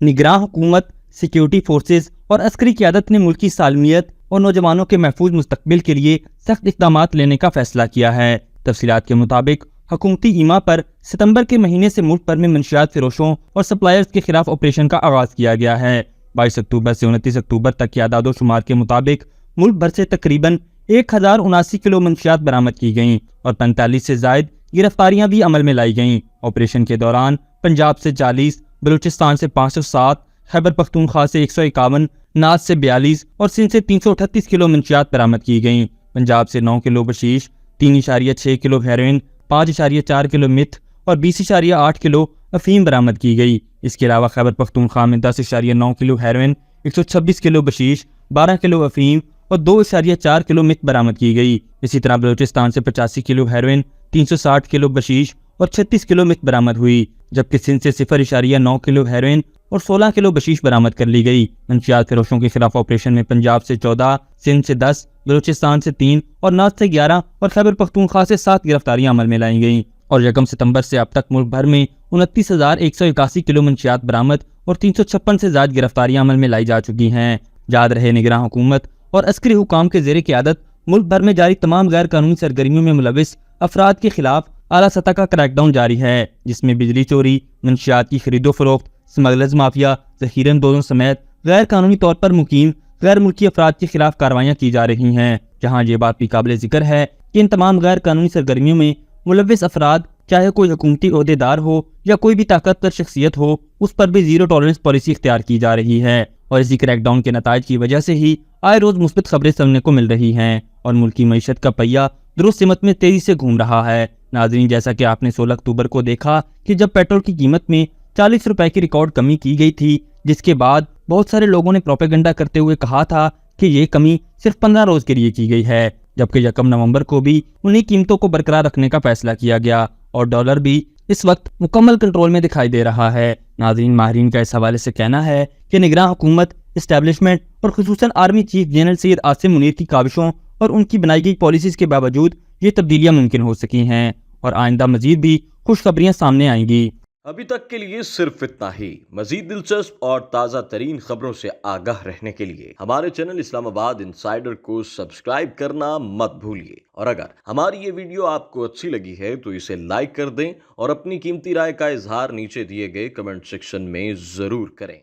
निगरान हुकूमत, security forces और अस्करी क़यादत ने मुल्क की सालमियत और नौजवानों के महफूज मुस्तकबिल के लिए सख्त इक़दामात लेने का फैसला किया है। तफसीलात के मुताबिक हुकूमती ईमा पर सितंबर के महीने से मुल्क भर में मंशियात फरोशों और सप्लायर्स के खिलाफ ऑपरेशन का आगाज़ किया गया है। 22 अक्टूबर से 29 अक्टूबर तक के आदादो शुमार के मुताबिक मुल्क भर से तकरीबन 1079 किलो मंशियात बरामद की गईं और 45 से ज़ायद गिरफ्तारियां भी अमल में लाई गईं। ऑपरेशन के दौरान पंजाब से 40, बलूचिस्तान से 507, खैबर पख्तूनख्वा से 151, नाज से 42 और सिंध से 338 किलो मंशियात बरामद की गईं। पंजाब से 9 किलो बशीश, 3.6 किलो हेरोइन, 5.4 किलो मिथ और 20.8 किलो अफीम बरामद की गई। इसके अलावा खैबर पख्तूनख्वा में 10.9 किलो हेरोइन, 126 किलो बशीश, 12 किलो अफीम और 2.4 किलो मिथ बरामद की गई। इसी तरह बलूचिस्तान से 85 किलो हेरोइन, 360 किलो बशीश और 36 किलो मिथ बरामद हुई, जबकि सिंध से 0.9 किलो हेरोइन और 16 किलो बशीश बरामद कर ली गई। मंशियात फरोशों के खिलाफ ऑपरेशन में पंजाब से 14, सिंध से 10, बलूचिस्तान से 3 और नाज से 11 और खैबर पख्तूनख्वा से 7 गिरफ्तारियां अमल में लाई गईं। और 1 सितंबर से अब तक मुल्क भर में 29,181 किलो मंशियात बरामद और 356 से ज़ायद गिरफ्तारियां अमल में लाई जा चुकी हैं। याद रहे, निगरान हुकूमत और अस्करी हुकाम के ज़ेर क़यादत मुल्क भर में जारी तमाम गैर कानूनी सरगर्मियों में मुलविस अफराद के खिलाफ आला सतह का क्रैकडाउन जारी है, जिसमें बिजली चोरी, मंशियात की खरीदो फरोख्त, स्मगलर्स माफिया, ज़ख़ीरन दोज़ों समेत गैर कानूनी तौर पर मुकीम गैर मुल्की अफराद के खिलाफ कार्रवाइयाँ की जा रही हैं। जहाँ ये बात भी काबिल ज़िक्र है कि इन तमाम गैर कानूनी सरगर्मियों में मुलविस अफराद, चाहे कोई हुकूमती ओहदेदार हो या कोई भी ताकतवर शख्सियत हो, उस पर भी ज़ीरो टॉलरेंस पॉलिसी इख्तियार की जा रही है। और इसी क्रैकडाउन के नताइज की वजह से ही आए रोज़ मुस्बित खबरें सुनने को मिल रही हैं और मुल्की मईशत का पहिया दुरुस्त सिमत में तेज़ी से घूम रहा है। नाज़रीन, जैसा कि आपने 16 अक्टूबर को देखा कि जब पेट्रोल की कीमत में 40 रुपए की रिकॉर्ड कमी की गई थी, जिसके बाद बहुत सारे लोगों ने प्रोपेगेंडा करते हुए कहा था कि ये कमी सिर्फ 15 रोज़ के लिए की गई है, जबकि 1 नवंबर को भी उन्हीं कीमतों को बरकरार रखने का फैसला किया गया और डॉलर भी इस वक्त मुकम्मल कंट्रोल में दिखाई दे रहा है। नाज़रीन, माहिरीन का इस हवाले से कहना है कि निगरान हुकूमत, इस्टेब्लिशमेंट और खुसूसन army chief general Syed Asim Munir की काविशों और उनकी बनाई गई पॉलिसीज़ के बावजूद ये तब्दीलियाँ मुमकिन हो सकी हैं और आइंदा मजीद भी खुशखबरियाँ सामने आएंगी। अभी तक के लिए सिर्फ इतना ही। मजीद दिलचस्प और ताज़ा तरीन खबरों से आगाह रहने के लिए हमारे चैनल इस्लामाबाद इंसाइडर को सब्सक्राइब करना मत भूलिए। और अगर हमारी ये वीडियो आपको अच्छी लगी है तो इसे लाइक कर दें और अपनी कीमती राय का इजहार नीचे दिए गए कमेंट सेक्शन में ज़रूर करें।